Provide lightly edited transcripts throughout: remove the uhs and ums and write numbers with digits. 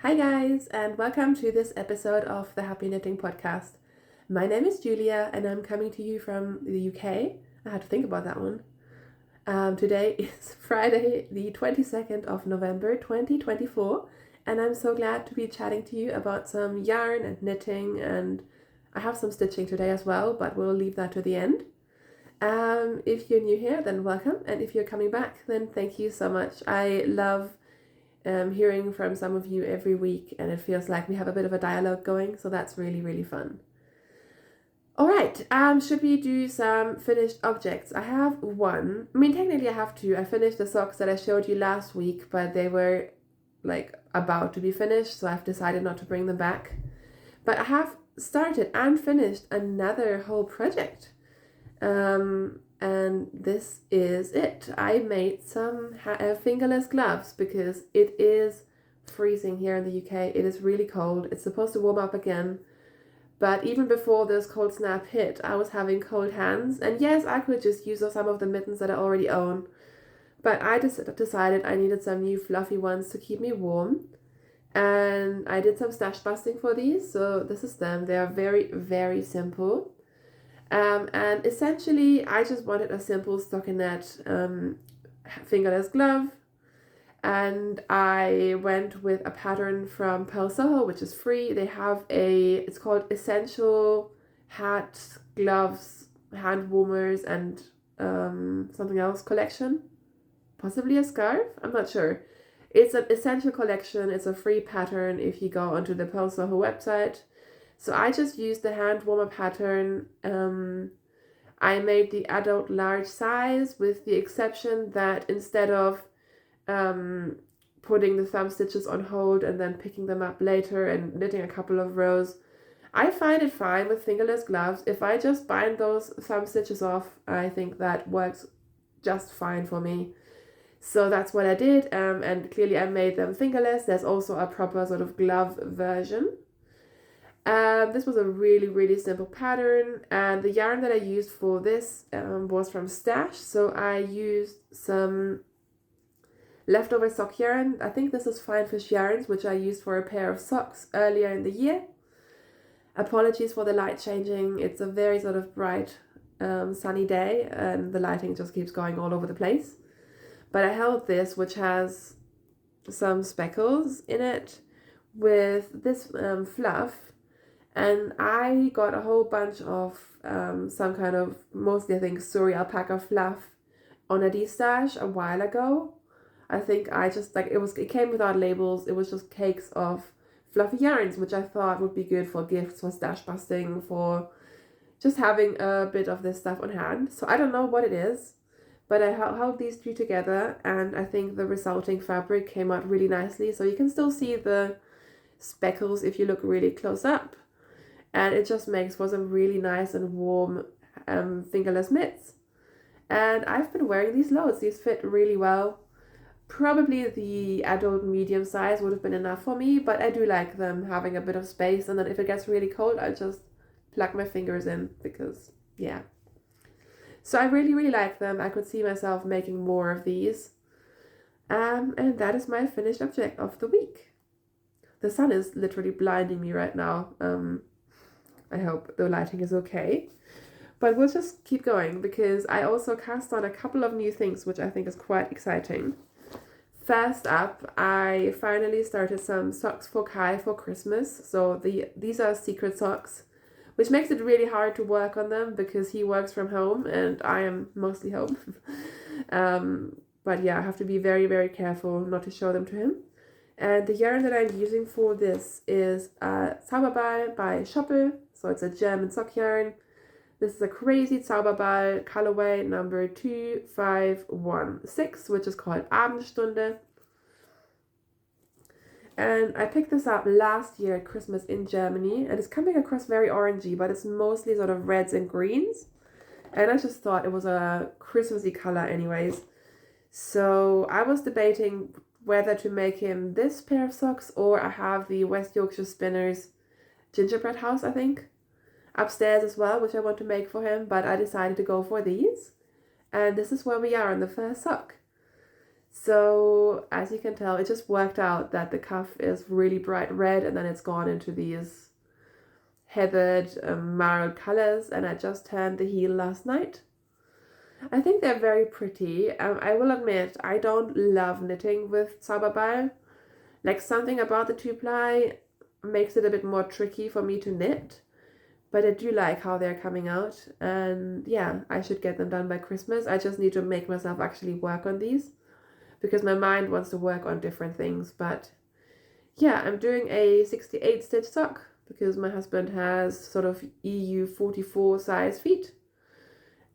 Hi guys, and welcome to this episode of the Happy Knitting Podcast. My name is Julia and I'm coming to you from the UK. I had to think about that one. Today is Friday, the 22nd of November 2024, and I'm so glad to be chatting to you about some yarn and knitting, and I have some stitching today as well, but we'll leave that to the end. If you're new here, then welcome, and if you're coming back, then thank you so much. I love hearing from some of you every week, and it feels like we have a bit of a dialogue going, so that's really, really fun. All right, should we do some finished objects? I have one. I mean, technically I have two. I finished the socks that I showed you last week, but they were like about to be finished, so I've decided not to bring them back. But I have started and finished another whole project. And this is it. I made some fingerless gloves because it is freezing here in the UK. It is really cold. It's supposed to warm up again. But even before this cold snap hit, I was having cold hands. And yes, I could just use some of the mittens that I already own. But I just decided I needed some new fluffy ones to keep me warm. And I did some stash busting for these. So this is them. They are very, very simple. And essentially, I just wanted a simple stockinette fingerless glove, and I went with a pattern from Soho, which is free. They have it's called Essential Hat, Gloves, Hand Warmers, and something else collection, possibly a scarf, I'm not sure. It's an essential collection. It's a free pattern if you go onto the Soho website. So I just used the hand warmer pattern. I made the adult large size, with the exception that instead of putting the thumb stitches on hold and then picking them up later and knitting a couple of rows, I find it fine with fingerless gloves. If I just bind those thumb stitches off, I think that works just fine for me. So that's what I did, and clearly I made them fingerless. There's also a proper sort of glove version. This was a really, really simple pattern, and the yarn that I used for this was from Stash. So I used some leftover sock yarn. I think this is Fine Fish yarns, which I used for a pair of socks earlier in the year. Apologies for the light changing. It's a very sort of bright, sunny day, and the lighting just keeps going all over the place. But I held this, which has some speckles in it, with this fluff. And I got a whole bunch of some kind of, mostly I think, Suri alpaca fluff on a D-stash a while ago. I think I just, like, it came without labels. It was just cakes of fluffy yarns, which I thought would be good for gifts, for stash busting, for just having a bit of this stuff on hand. So I don't know what it is, but I held these two together, and I think the resulting fabric came out really nicely. So you can still see the speckles if you look really close up. And it just makes for some really nice and warm fingerless mitts. And I've been wearing these loads. These fit really well. Probably the adult medium size would have been enough for me, but I do like them having a bit of space. And then if it gets really cold, I just plug my fingers in because, yeah. So I really, really like them. I could see myself making more of these. And that is my finished object of the week. The sun is literally blinding me right now. I hope the lighting is okay. But we'll just keep going because I also cast on a couple of new things, which I think is quite exciting. First up, I finally started some socks for Kai for Christmas. So these are secret socks, which makes it really hard to work on them because he works from home and I am mostly home. But yeah, I have to be very, very careful not to show them to him. And the yarn that I'm using for this is Zauberball by Schoppel. So it's a German sock yarn. This is a crazy Zauberball colorway number 2516, which is called Abendstunde. And I picked this up last year at Christmas in Germany, and it's coming across very orangey, but it's mostly sort of reds and greens. And I just thought it was a Christmassy color anyways. So I was debating whether to make him this pair of socks, or I have the West Yorkshire Spinners gingerbread house, I think, upstairs as well, which I want to make for him, but I decided to go for these. And this is where we are on the first sock. So as you can tell, it just worked out that the cuff is really bright red and then it's gone into these heathered marrow colors, and I just tanned the heel last night. I think they're very pretty. I will admit I don't love knitting with Zauberball. Like, something about the 2-ply makes it a bit more tricky for me to knit, but I do like how they're coming out, and yeah, I should get them done by Christmas. I just need to make myself actually work on these because my mind wants to work on different things. But yeah, I'm doing a 68 stitch sock because my husband has sort of EU 44 size feet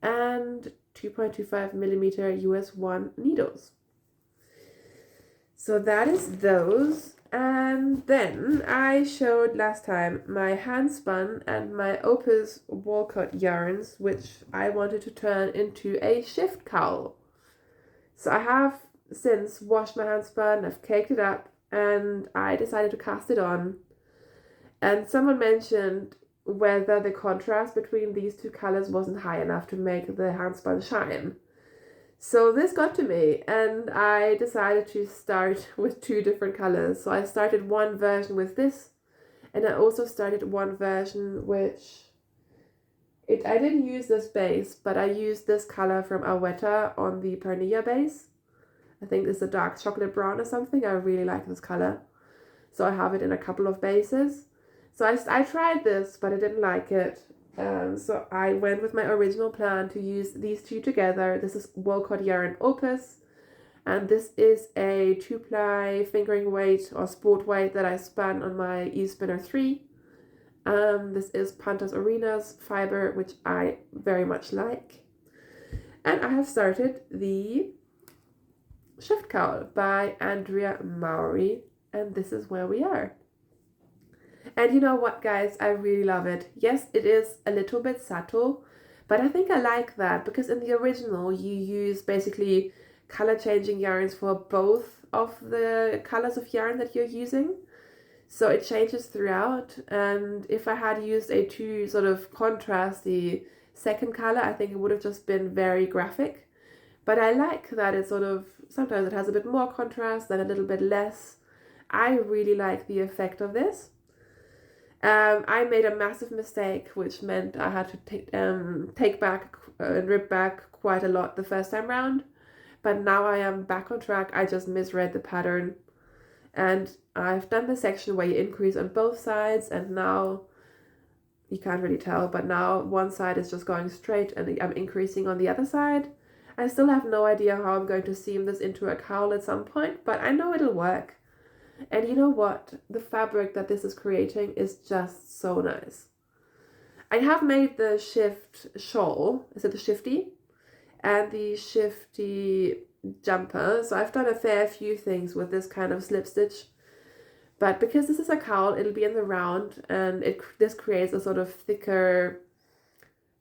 and 2.25 millimeter US 1 needles. So that is those. And then I showed last time my hand spun and my Opus Walcott yarns, which I wanted to turn into a shift cowl. So I have since washed my hand spun, I've caked it up, and I decided to cast it on. And someone mentioned whether the contrast between these two colors wasn't high enough to make the hand spun shine. So this got to me, and I decided to start with 2 different colors. So I started one version with this, and I also started one version which I didn't use this base, but I used this color from Alweta on the Pernilla base. I think it's a dark chocolate brown or something. I really like this color, so I have it in a couple of bases. So I tried this, but I didn't like it. So I went with my original plan to use these 2 together. This is Walcott yarn Opus, and this is a 2-ply fingering weight or sport weight that I spun on my eSpinner 3. This is Pantas Arenas fiber, which I very much like. And I have started the Shift Cowl by Andrea Mowry, and this is where we are. And you know what, guys, I really love it. Yes, it is a little bit subtle, but I think I like that because in the original you use basically color changing yarns for both of the colors of yarn that you're using. So it changes throughout, and if I had used a too sort of contrasty second color, I think it would have just been very graphic. But I like that it sort of, sometimes it has a bit more contrast, then a little bit less. I really like the effect of this. I made a massive mistake, which meant I had to take back and rip back quite a lot the first time round. But now I am back on track. I just misread the pattern. And I've done the section where you increase on both sides, and now you can't really tell, but now one side is just going straight and I'm increasing on the other side. I still have no idea how I'm going to seam this into a cowl at some point, but I know it'll work. And you know what? The fabric that this is creating is just so nice. I have made the shift shawl, is it the shifty? And the shifty jumper. So I've done a fair few things with this kind of slip stitch. But because this is a cowl, it'll be in the round, and this creates a sort of thicker,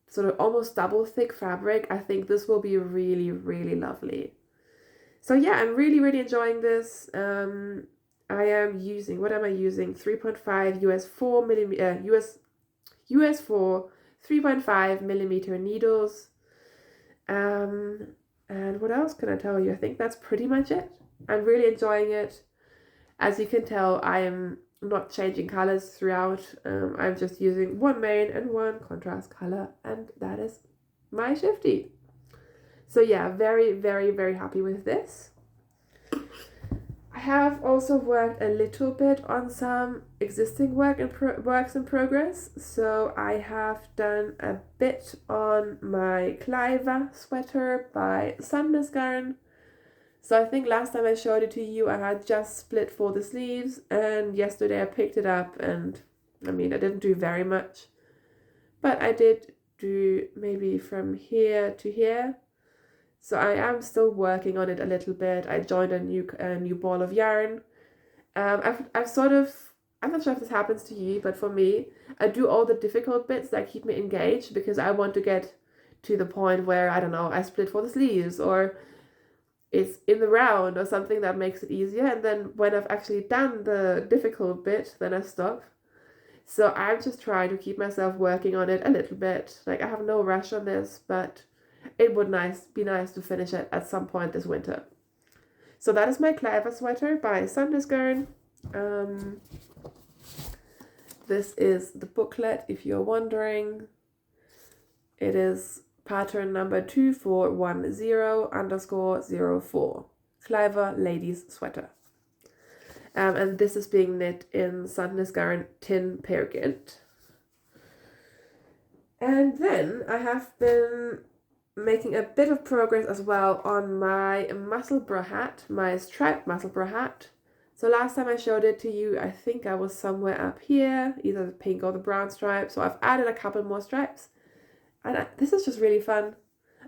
sort of almost double thick fabric. I think this will be really, really lovely. So yeah, I'm really, really enjoying this. I am using, what am I using? 3.5 US 4 millimeter, US 4 3.5 millimeter needles. And what else can I tell you? I think that's pretty much it. I'm really enjoying it. As you can tell, I am not changing colors throughout. I'm just using one main and one contrast color, and that is my shifty. So yeah, very, very, very happy with this. I have also worked a little bit on some existing works in progress. So I have done a bit on my Cliva sweater by Sandnes Garn. So I think last time I showed it to you, I had just split for the sleeves, and yesterday I picked it up, and I mean, I didn't do very much, but I did do maybe from here to here. So I am still working on it a little bit. I joined a new ball of yarn. I've sort of, I'm not sure if this happens to you, but for me, I do all the difficult bits that keep me engaged because I want to get to the point where, I don't know, I split for the sleeves, or it's in the round, or something that makes it easier. And then when I've actually done the difficult bit, then I stop. So I'm just trying to keep myself working on it a little bit. Like, I have no rush on this, but it would be nice to finish it at some point this winter. So that is my Clever sweater by Sandnesgarn. This is the booklet, if you're wondering. It is pattern number 2410_04. Clever Ladies Sweater. And this is being knit in Sandnesgarn Tin Pergint. And then I have been making a bit of progress as well on my Musselburgh hat, my striped Musselburgh hat. So last time I showed it to you, I think I was somewhere up here, either the pink or the brown stripe. So I've added a couple more stripes. And this is just really fun.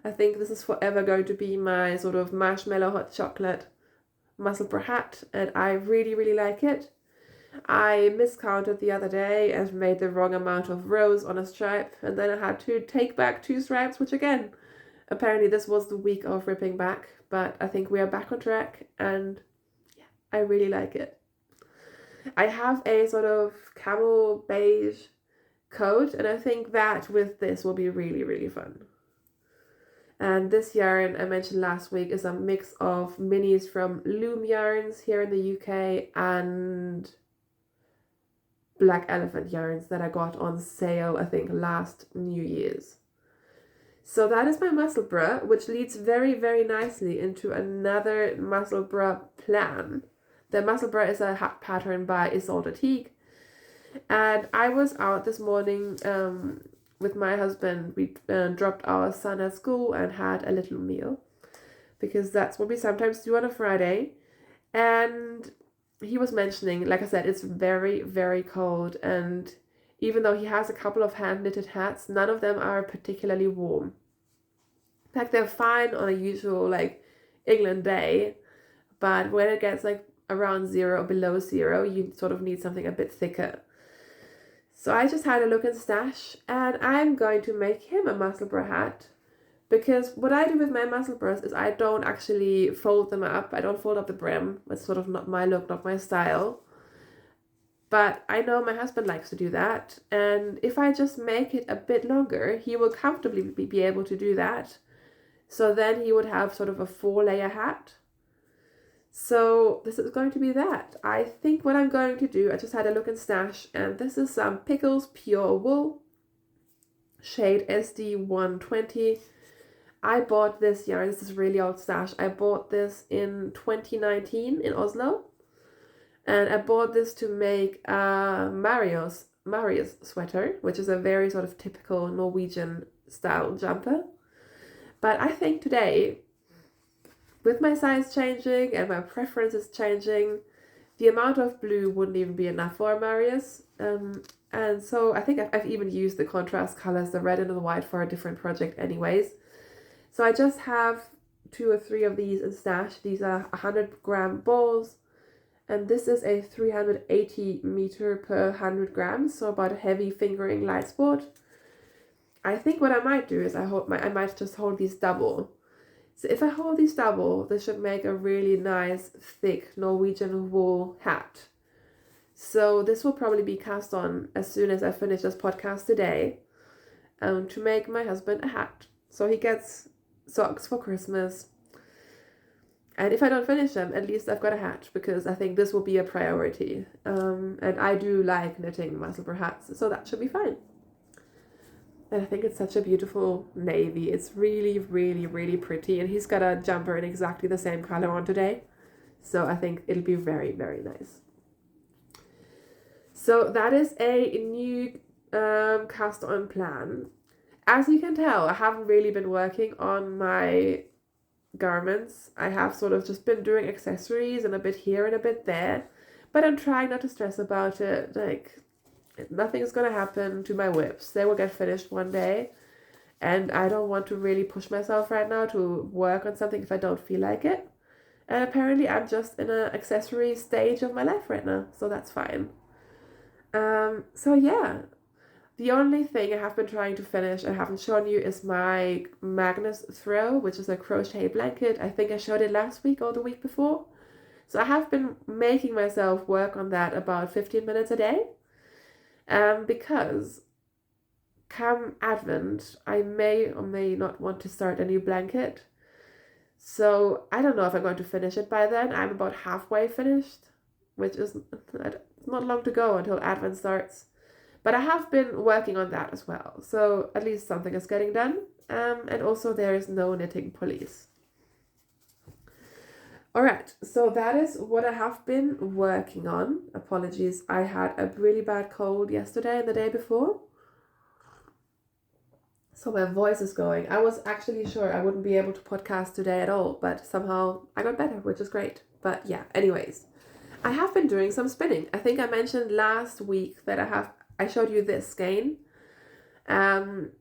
I think this is forever going to be my sort of marshmallow hot chocolate Musselburgh hat. And I really, really like it. I miscounted the other day and made the wrong amount of rows on a stripe. And then I had to take back 2 stripes, which again, apparently this was the week of ripping back. But I think we are back on track. And I really like it. I have a sort of camel beige coat, and I think that with this will be really, really fun. And this yarn I mentioned last week is a mix of minis from Loom Yarns here in the UK and Black Elephant yarns that I got on sale, I think, last New Year's. So that is my Musselburgh, which leads very, very nicely into another Musselburgh plan. The Musselburgh is a hat pattern by Isolde Teague. And I was out this morning with my husband. We dropped our son at school and had a little meal, because that's what we sometimes do on a Friday. And he was mentioning, like I said, it's very, very cold. And even though he has a couple of hand-knitted hats, none of them are particularly warm. In fact, they're fine on a usual, like, England day. But when it gets, like, around 0 or below 0, you sort of need something a bit thicker. So I just had a look in Stash, and I'm going to make him a Musselburgh hat, because what I do with my Musselburghs is I don't actually fold them up. I don't fold up the brim. It's sort of not my look, not my style. But I know my husband likes to do that, and if I just make it a bit longer, he will comfortably be able to do that. So then he would have sort of a 4-layer hat. So this is going to be that. I think what I'm going to do, I just had a look in Stash, and this is some Pickles Pure Wool, shade SD120. I bought this yarn, this is really old Stash. I bought this in 2019 in Oslo, and I bought this to make Marius sweater, which is a very sort of typical Norwegian style jumper. But I think today, with my size changing and my preferences changing, the amount of blue wouldn't even be enough for Marius. And so I think I've even used the contrast colors, the red and the white, for a different project anyways. So I just have 2 or 3 of these in Stash. These are 100-gram balls, and this is a 380 meter per 100 grams, so about a heavy fingering light sport. I think what I might do is I might just hold these double. So if I hold these double, this should make a really nice, thick Norwegian wool hat. So this will probably be cast on as soon as I finish this podcast today, to make my husband a hat. So he gets socks for Christmas. And if I don't finish them, at least I've got a hat, because I think this will be a priority. And I do like knitting Musselburgh hats, so that should be fine. And I think it's such a beautiful navy. It's really, really, really pretty. And he's got a jumper in exactly the same color on today. So I think it'll be very, very nice. So that is a new cast on plan. As you can tell, I haven't really been working on my garments. I have sort of just been doing accessories and a bit here and a bit there. But I'm trying not to stress about it. Like, nothing's gonna happen to my whips. They will get finished one day, and I don't want to really push myself right now to work on something if I don't feel like it. And apparently I'm just in an accessory stage of my life right now, so that's fine. So yeah, the only thing I have been trying to finish I haven't shown you is my Magnus throw, which is a crochet blanket. I think I showed it last week or the week before. So I have been making myself work on that about 15 minutes a day. Because come Advent, I may or may not want to start a new blanket. So I don't know if I'm going to finish it by then. I'm about halfway finished, which is not long to go until Advent starts. But I have been working on that as well. So at least something is getting done. And also there is no knitting police. Alright, so that is what I have been working on. Apologies, I had a really bad cold yesterday and the day before. So my voice is going. I was actually sure I wouldn't be able to podcast today at all, but somehow I got better, which is great. But yeah, anyways, I have been doing some spinning. I think I mentioned last week that I showed you this skein,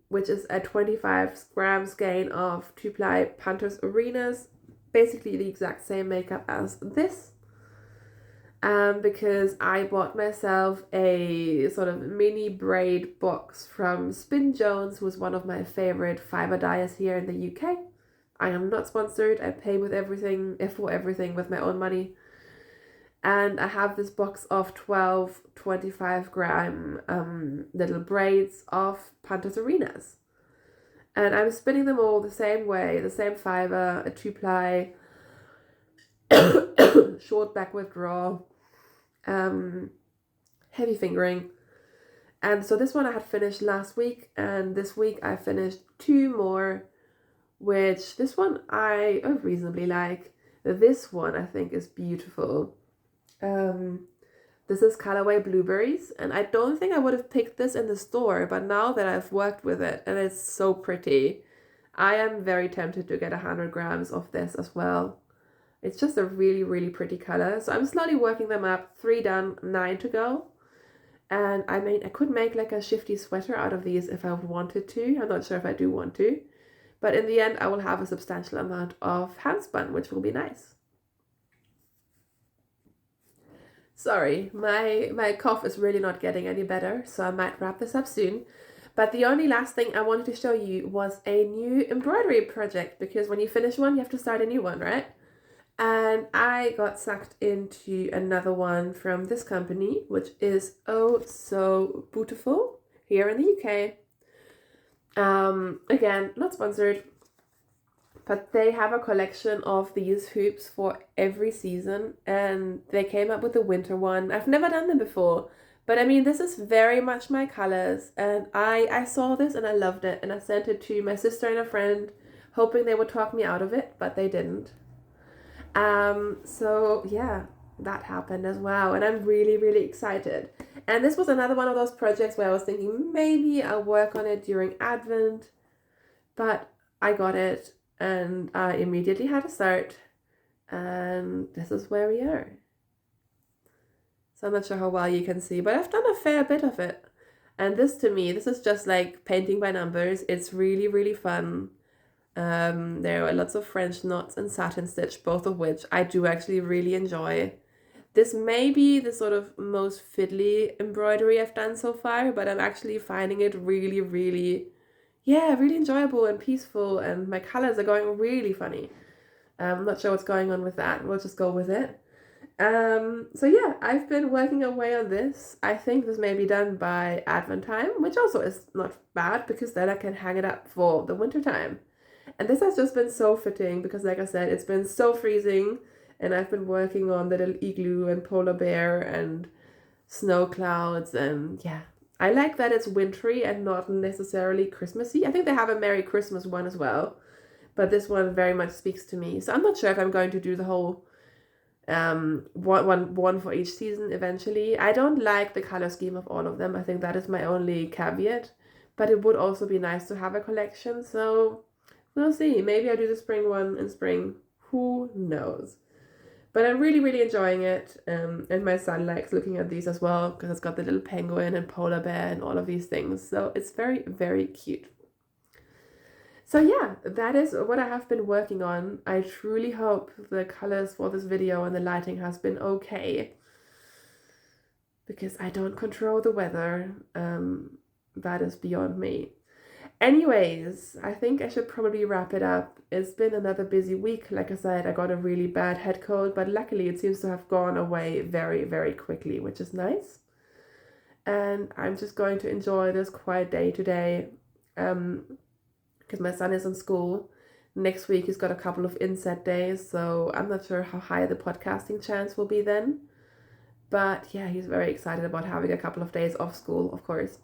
which is a 25-gram skein of 2-ply Panthers Arenas, basically the exact same makeup as this. Because I bought myself a sort of mini braid box from Spin Jones, who's one of my favorite fiber dyers here in the UK. I am not sponsored. I pay for everything with my own money. And I have this box of 12 25-gram little braids of Panthers Arenas. And I'm spinning them all the same way, the same fiber, a 2-ply, short backward draw, heavy fingering. And so this one I had finished last week, and this week I finished 2 more, which this one I reasonably like. This one I think is beautiful. This is colorway Blueberries, and I don't think I would have picked this in the store, but now that I've worked with it and it's so pretty, I am very tempted to get 100 grams of this as well. It's just a really, really pretty color. So I'm slowly working them up. 3 done, 9 to go. And I could make like a shifty sweater out of these if I wanted to. I'm not sure if I do want to. But in the end, I will have a substantial amount of handspun, which will be nice. Sorry, my cough is really not getting any better, so I might wrap this up soon. But the only last thing I wanted to show you was a new embroidery project, because when you finish one, you have to start a new one, right? And I got sucked into another one from this company, which is oh so beautiful here in the UK. Again, not sponsored, but they have a collection of these hoops for every season, and they came up with the winter one. I've never done them before, but I mean, this is very much my colors, and I saw this and I loved it, and I sent it to my sister and a friend, hoping they would talk me out of it, but they didn't. So yeah, that happened as well, and I'm really, really excited. And this was another one of those projects where I was thinking maybe I'll work on it during Advent, but I got it and I immediately had to start, and this is where we are. So I'm not sure how well you can see, but I've done a fair bit of it. And this, to me, this is just like painting by numbers. It's really, really fun. There are lots of French knots and satin stitch, both of which I do actually really enjoy. This may be the sort of most fiddly embroidery I've done so far, but I'm actually finding it really, really, really enjoyable and peaceful, and my colors are going really funny. I'm not sure what's going on with that. We'll just go with it. So yeah, I've been working away on this. I think this may be done by Advent time, which also is not bad, because then I can hang it up for the winter time. And this has just been so fitting because, like I said, it's been so freezing, and I've been working on the little igloo and polar bear and snow clouds, and yeah. I like that it's wintry and not necessarily Christmassy. I think they have a Merry Christmas one as well, but this one very much speaks to me. So I'm not sure if I'm going to do the whole one for each season eventually. I don't like the color scheme of all of them. I think that is my only caveat, but it would also be nice to have a collection, so we'll see. Maybe I do the spring one in spring. Who knows? But I'm really, really enjoying it. And my son likes looking at these as well, because it's got the little penguin and polar bear and all of these things. So it's very, very cute. So yeah, that is what I have been working on. I truly hope the colors for this video and the lighting has been okay, because I don't control the weather. That is beyond me. Anyways, I think I should probably wrap it up. It's been another busy week. Like I said, I got a really bad head cold, but luckily it seems to have gone away very, very quickly, which is nice. And I'm just going to enjoy this quiet day today, because my son is in school. Next week he's got a couple of inset days, so I'm not sure how high the podcasting chance will be then. But yeah, he's very excited about having a couple of days off school, of course.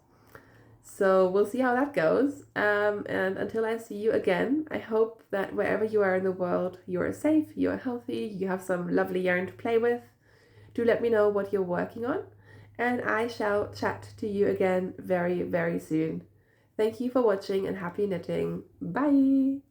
So we'll see how that goes. And until I see you again, I hope that wherever you are in the world, you are safe, you are healthy, you have some lovely yarn to play with. Do let me know what you're working on, and I shall chat to you again very, very soon. Thank you for watching and happy knitting. Bye!